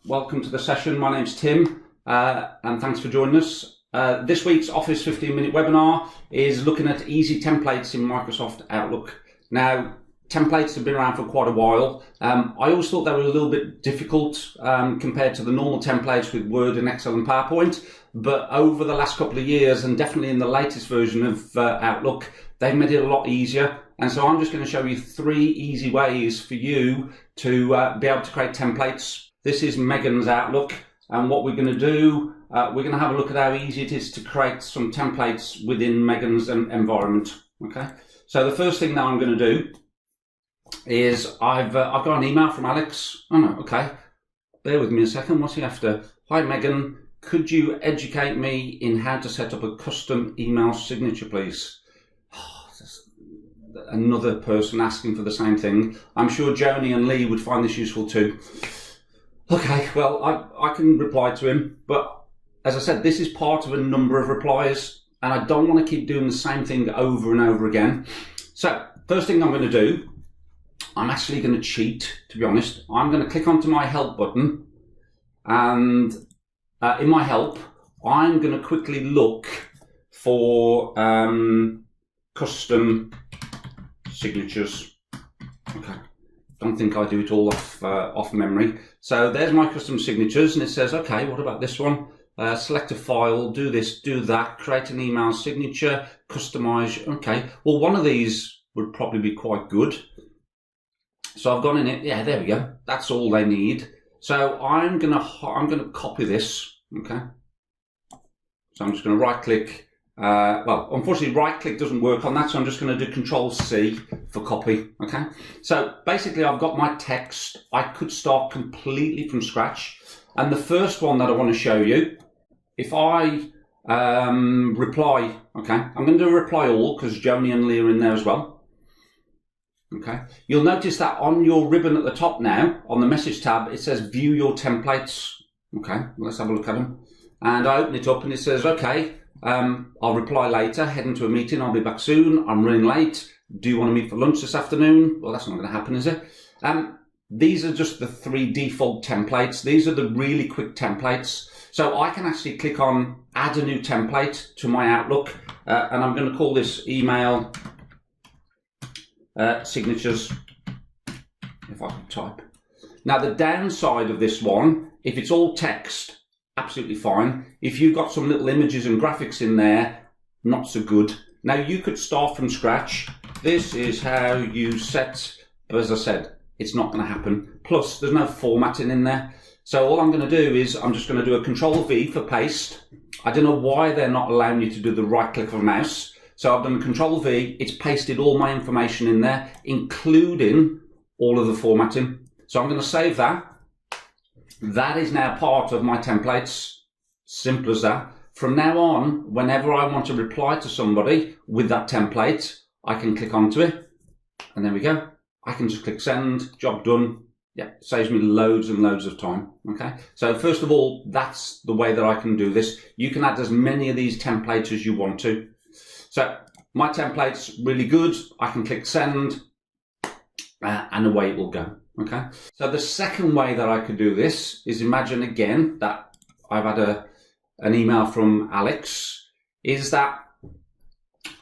welcome to the session. My name's Tim, and thanks for joining us. This week's Office 15-minute webinar is looking at easy templates in Microsoft Outlook. Now, templates have been around for quite a while. I always thought they were a little bit difficult compared to the normal templates with Word and Excel and PowerPoint, but over the last couple of years, and definitely in the latest version of Outlook, they've made it a lot easier. And so I'm just going to show you 3 easy ways for you to be able to create templates. This is Megan's Outlook, and what we're going to do, we're going to have a look at how easy it is to create some templates within Megan's environment. Okay, so the first thing that I'm going to do is I've got an email from Alex. Oh no, okay, bear with me a second. What's he after? Hi Megan, could you educate me in how to set up a custom email signature, please? Another person asking for the same thing. I'm sure Joni and Lee would find this useful too. Okay, well, I can reply to him, but as I said, this is part of a number of replies, and I don't want to keep doing the same thing over and over again. So, first thing I'm going to do, I'm actually going to cheat, to be honest. I'm going to click onto my help button, and in my help, I'm going to quickly look for custom signatures. Okay, don't think I do it all off memory. So there's my custom signatures, and it says, okay, what about this one? Select a file, do this, do that, create an email signature, customize. Okay, well, one of these would probably be quite good. So I've gone in it. Yeah, there we go. That's all they need. So I'm gonna copy this. Okay. So I'm just going to right click. Well, unfortunately, right click doesn't work on that, so I'm just going to do Control C for copy. Okay. So basically, I've got my text. I could start completely from scratch. And the first one that I want to show you, if I reply, okay, I'm going to do reply all because Joni and Lee are in there as well. Okay. You'll notice that on your ribbon at the top now, on the message tab, it says view your templates. Okay. Let's have a look at them. And I open it up and it says, okay, I'll reply later, heading to a meeting, I'll be back soon, I'm running late, do you want to meet for lunch this afternoon? Well, that's not going to happen, is it? These are just the 3 default templates. These are the really quick templates. So I can actually click on add a new template to my Outlook, and I'm going to call this email signatures, if I can type. Now the downside of this one, if it's all text, absolutely fine. If you've got some little images and graphics in there, not so good. Now you could start from scratch. This is how you set, but as I said, it's not going to happen. Plus, there's no formatting in there. So all I'm going to do is I'm just going to do a Control V for paste. I don't know why they're not allowing you to do the right click of a mouse. So I've done Control V. It's pasted all my information in there, including all of the formatting. So I'm going to save that. That is now part of my templates. Simple as that. From now on, whenever I want to reply to somebody with that template, I can click onto it. And there we go. I can just click send, job done. Yeah, saves me loads and loads of time. Okay. So first of all, that's the way that I can do this. You can add as many of these templates as you want to. So my template's really good. I can click send and away it will go. Okay, so the second way that I could do this is imagine again that I've had an email from Alex, is that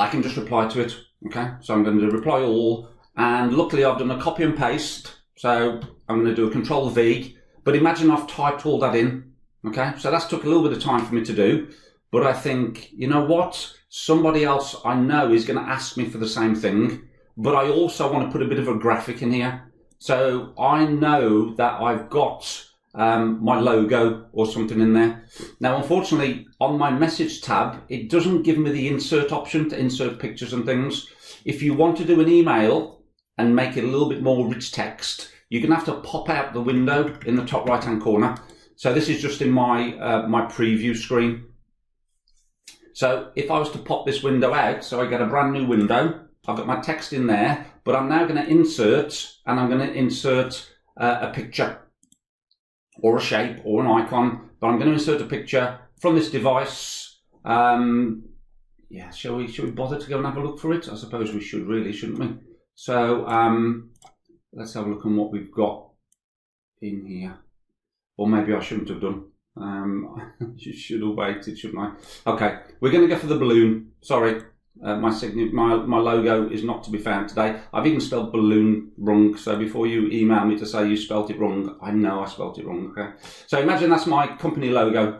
I can just reply to it. Okay, so I'm going to reply all, and luckily I've done a copy and paste, so I'm going to do a Control V, but imagine I've typed all that in. Okay, so that's took a little bit of time for me to do, but I think, you know what, somebody else I know is going to ask me for the same thing, but I also want to put a bit of a graphic in here. So I know that I've got my logo or something in there. Now, unfortunately, on my message tab, it doesn't give me the insert option to insert pictures and things. If you want to do an email and make it a little bit more rich text, you're going to have to pop out the window in the top right-hand corner. So this is just in my my preview screen. So if I was to pop this window out, so I get a brand new window, I've got my text in there, but I'm now going to insert, and I'm going to insert a picture or a shape or an icon, but I'm going to insert a picture from this device. Yeah, shall we bother to go and have a look for it? I suppose we should really, shouldn't we? So let's have a look on what we've got in here. Or maybe I shouldn't have done. You should have waited, shouldn't I? Okay, we're going to go for the balloon. Sorry, my logo is not to be found today. I've even spelled balloon wrong, so before you email me to say you spelt it wrong, I know I spelt it wrong, okay? So imagine that's my company logo,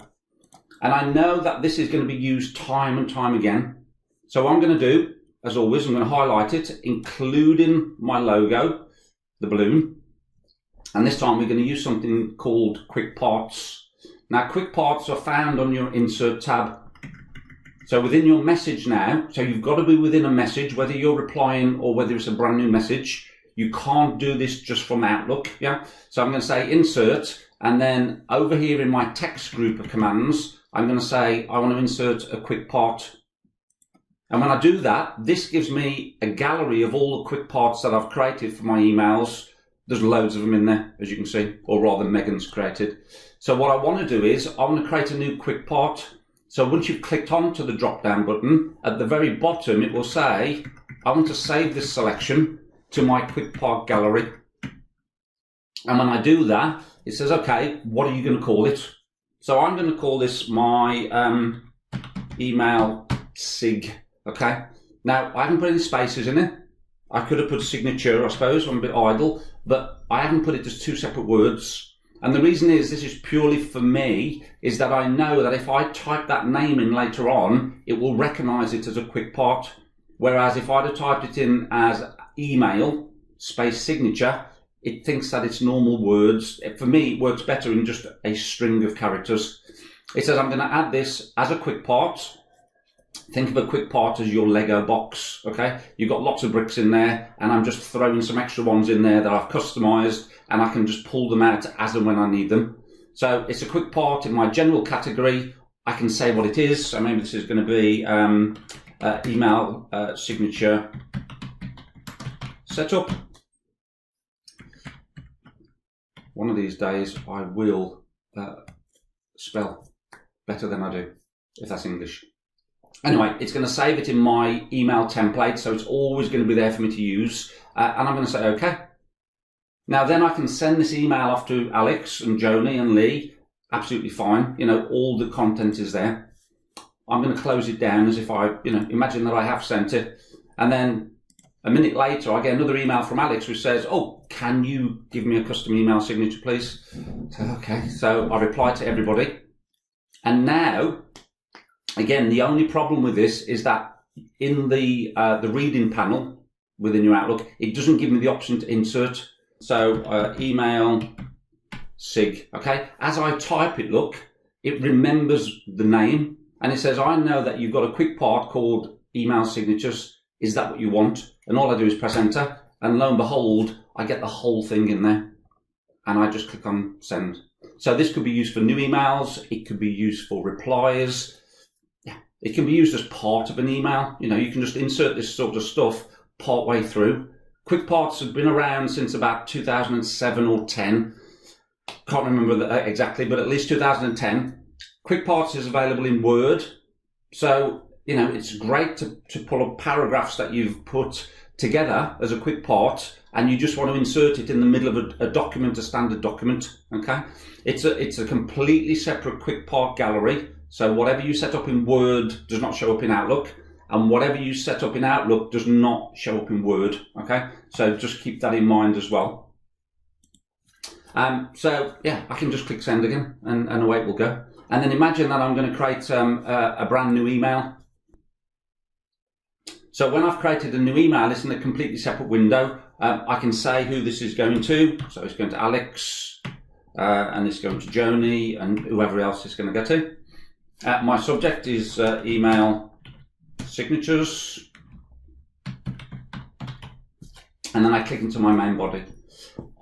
and I know that this is going to be used time and time again. So what I'm going to do, as always, I'm going to highlight it, including my logo, the balloon, and this time we're going to use something called Quick Parts. Now, Quick Parts are found on your Insert tab. So within your message now, so you've got to be within a message, whether you're replying or whether it's a brand new message. You can't do this just from Outlook, yeah? So I'm going to say Insert, and then over here in my text group of commands, I'm going to say I want to insert a Quick Part. And when I do that, this gives me a gallery of all the Quick Parts that I've created for my emails. There's loads of them in there, as you can see, or rather Megan's created. So what I want to do is I want to create a new Quick Part. So once you've clicked onto the drop down button, at the very bottom it will say, I want to save this selection to my Quick Part gallery. And when I do that, it says, okay, what are you going to call it? So I'm going to call this my email SIG, okay? Now, I haven't put any spaces in it. I could have put a signature, I suppose, I'm a bit idle, but I haven't put it as two separate words. And the reason is, this is purely for me, is that I know that if I type that name in later on, it will recognize it as a Quick Part. Whereas if I'd have typed it in as email, space signature, it thinks that it's normal words. For me, it works better in just a string of characters. It says I'm going to add this as a Quick Part. Think of a Quick Part as your Lego box, okay? You've got lots of bricks in there, and I'm just throwing some extra ones in there that I've customized, and I can just pull them out as and when I need them. So it's a Quick Part in my general category. I can say what it is. So maybe this is going to be email signature setup. One of these days I will spell better than I do, if that's English. Anyway, it's going to save it in my email template, so it's always going to be there for me to use. And I'm going to say OK. Now then I can send this email off to Alex and Joni and Lee. Absolutely fine. You know, all the content is there. I'm going to close it down as if I, imagine that I have sent it. And then a minute later, I get another email from Alex which says, oh, can you give me a custom email signature, please? So, okay. So I reply to everybody. And now, again, the only problem with this is that in the reading panel within your Outlook, it doesn't give me the option to insert. So email SIG, okay? As I type it, look, it remembers the name and it says, I know that you've got a Quick Part called email signatures. Is that what you want? And all I do is press enter, and lo and behold, I get the whole thing in there. And I just click on send. So this could be used for new emails. It could be used for replies. Yeah, it can be used as part of an email. You can just insert this sort of stuff part way through. Quick Parts have been around since about 2007 or 10. Can't remember exactly, but at least 2010. Quick Parts is available in Word. So, it's great to pull up paragraphs that you've put together as a Quick Part, and you just want to insert it in the middle of a document, a standard document, okay? It's a completely separate Quick Part gallery. So whatever you set up in Word does not show up in Outlook, and whatever you set up in Outlook does not show up in Word, okay? So just keep that in mind as well. So yeah, I can just click send again, and away it will go. And then imagine that I'm going to create a brand new email. So when I've created a new email, it's in a completely separate window. I can say who this is going to. So it's going to Alex, and it's going to Joni, and whoever else it's going to go to. My subject is email signatures, and then I click into my main body.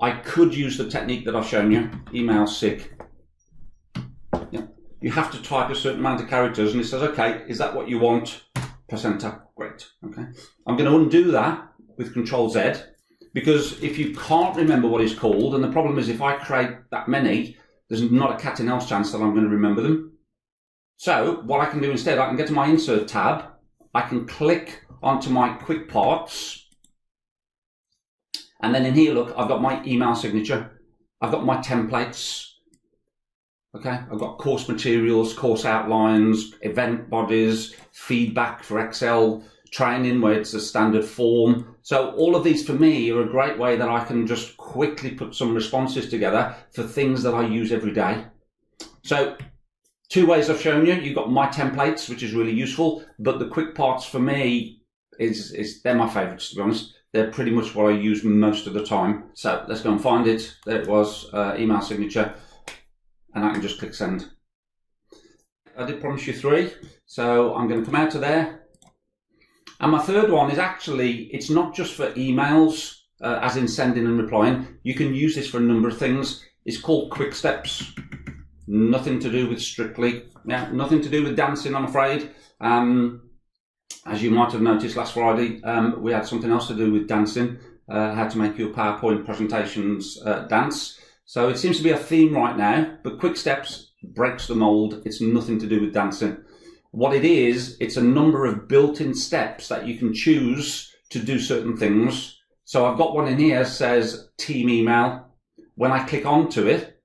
I could use the technique that I've shown you, email SIG. Yeah. You have to type a certain amount of characters, and it says, okay, is that what you want? Press enter. Great. Okay. I'm going to undo that with Control Z, because if you can't remember what it's called, and the problem is if I create that many, there's not a cat and mouse chance that I'm going to remember them. So what I can do instead, I can get to my Insert tab, I can click onto my Quick Parts, and then in here, look, I've got my email signature, I've got my templates, Okay, I've got course materials, course outlines, event bodies, feedback for Excel, training where it's a standard form. So all of these for me are a great way that I can just quickly put some responses together for things that I use every day. So 2 ways I've shown you. You've got my templates, which is really useful, but the quick parts for me they're my favorites, to be honest. They're pretty much what I use most of the time. So let's go and find it. There it was, email signature. And I can just click send. I did promise you 3, so I'm going to come out of there. And my third one is actually, it's not just for emails, as in sending and replying. You can use this for a number of things. It's called Quick Steps. Nothing to do with Strictly. Yeah, nothing to do with dancing, I'm afraid. As you might have noticed last Friday, we had something else to do with dancing. How to make your PowerPoint presentations dance. So it seems to be a theme right now, but Quick Steps breaks the mold. It's nothing to do with dancing. What it is, it's a number of built-in steps that you can choose to do certain things. So I've got one in here that says team email. When I click onto it,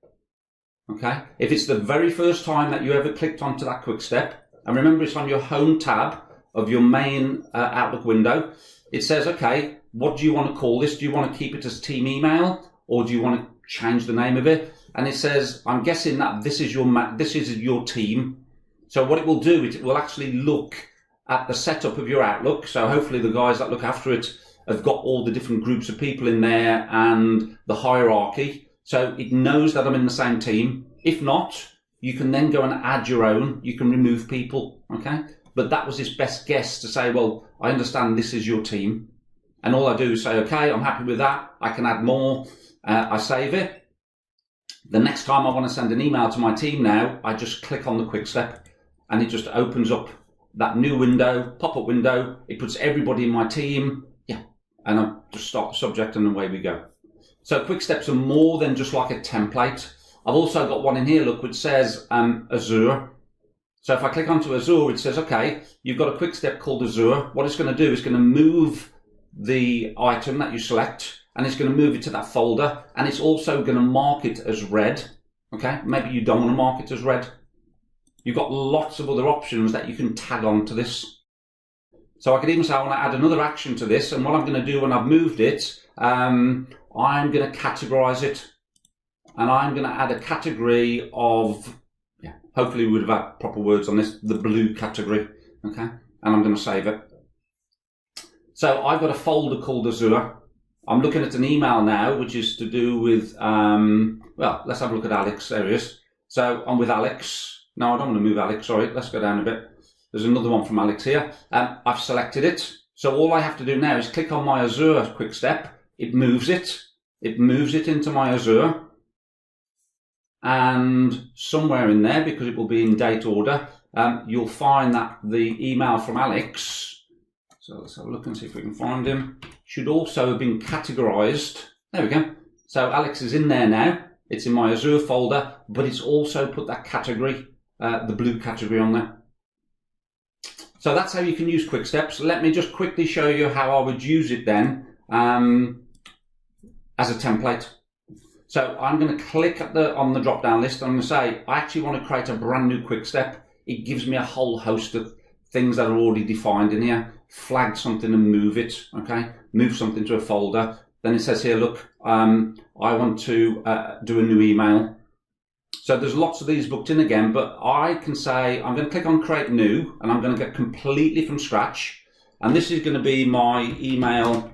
okay, if it's the very first time that you ever clicked onto that Quick Step, and remember it's on your home tab of your main Outlook window, it says, okay, what do you want to call this? Do you want to keep it as team email, or do you want to change the name of it? And it says, I'm guessing that this is your team. So what it will do, it will actually look at the setup of your Outlook. So hopefully the guys that look after it have got all the different groups of people in there and the hierarchy. So it knows that I'm in the same team. If not, you can then go and add your own. You can remove people, okay? But that was his best guess to say, well, I understand this is your team. And all I do is say, okay, I'm happy with that. I can add more. I save it. The next time I want to send an email to my team now, I just click on the Quick Step and it just opens up that new window, pop-up window. It puts everybody in my team. Yeah. And I just start the subject and away we go. So Quick Steps are more than just like a template. I've also got one in here, look, which says Azure. So if I click onto Azure, it says, okay, you've got a Quick Step called Azure. What it's going to do is going to move the item that you select, and it's going to move it to that folder, and it's also going to mark it as red. Okay, maybe you don't want to mark it as red. You've got lots of other options that you can tag on to this. So I could even say I want to add another action to this, and what I'm going to do when I've moved it, I'm going to categorize it, and I'm going to add a category of, hopefully we would have had proper words on this, the blue category, okay, and I'm going to save it. So I've got a folder called Azure. I'm looking at an email now, which is to do with, well, let's have a look at Alex. There he is. So I'm with Alex. No, I don't want to move Alex, sorry. Let's go down a bit. There's another one from Alex here. I've selected it. So all I have to do now is click on my Azure Quick Step. It moves it. It moves it into my Azure. And somewhere in there, because it will be in date order, you'll find that the email from Alex, so let's have a look and see if we can find him, should also have been categorized. There we go. So Alex is in there now. It's in my Azure folder, but it's also put that category, the blue category on there. So that's how you can use Quick Steps. Let me just quickly show you how I would use it then as a template. So I'm going to click at on the drop-down list. I'm going to say, I actually want to create a brand new Quick Step. It gives me a whole host of things that are already defined in here. Flag something and move it, okay? Move something to a folder. Then it says here, look, I want to do a new email. So there's lots of these booked in again, but I can say, I'm going to click on Create New, and I'm going to get completely from scratch. And this is going to be my email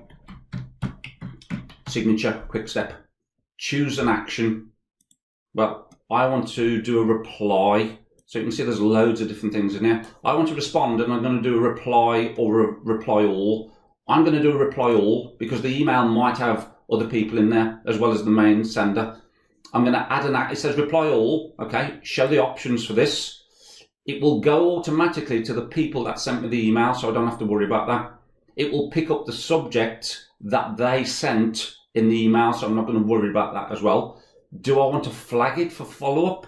signature Quick Step. Choose an action. Well, I want to do a reply. So you can see there's loads of different things in here. I want to respond, and I'm going to do a reply or a reply all. I'm going to do a reply all because the email might have other people in there as well as the main sender. I'm going to add it says reply all, okay, show the options for this. It will go automatically to the people that sent me the email, so I don't have to worry about that. It will pick up the subject that they sent in the email, so I'm not going to worry about that as well. Do I want to flag it for follow-up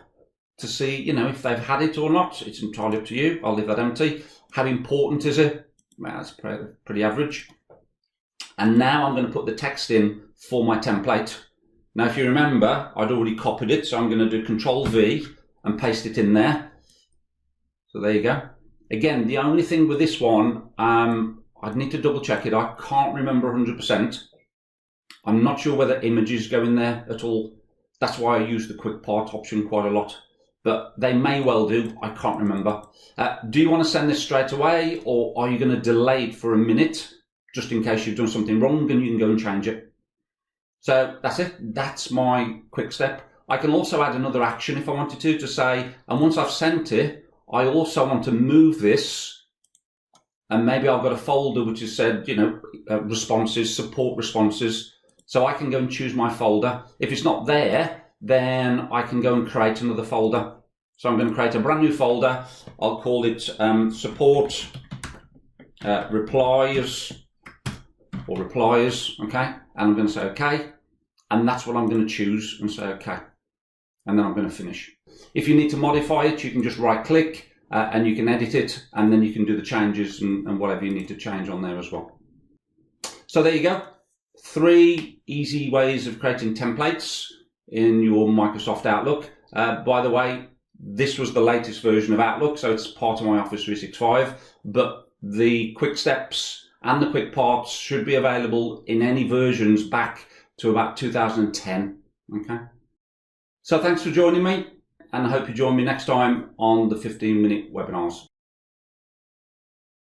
to see, you know, if they've had it or not? It's entirely up to you. I'll leave that empty. How important is it? Well, that's pretty average. And now I'm going to put the text in for my template. Now, if you remember, I'd already copied it, so I'm going to do Control V, and paste it in there. So there you go. Again, the only thing with this one, I'd need to double check it. I can't remember 100%. I'm not sure whether images go in there at all. That's why I use the quick part option quite a lot. But they may well do. I can't remember. Do you want to send this straight away, or are you going to delay it for a minute just in case you've done something wrong and you can go and change it? So that's it. That's my quick step. I can also add another action if I wanted to say, and once I've sent it, I also want to move this, and maybe I've got a folder which has said, you know, responses, support responses. So I can go and choose my folder. If it's not there, then I can go and create another folder. So I'm going to create a brand new folder. I'll call it support replies, or replies, okay? And I'm going to say okay. And that's what I'm going to choose and say okay. And then I'm going to finish. If you need to modify it, you can just right click and you can edit it, and then you can do the changes and whatever you need to change on there as well. So there you go. 3 easy ways of creating templates in your Microsoft Outlook. By the way, this was the latest version of Outlook, so it's part of my Office 365, but the quick steps and the quick parts should be available in any versions back to about 2010. Okay. So thanks for joining me, and I hope you join me next time on the 15-minute webinars.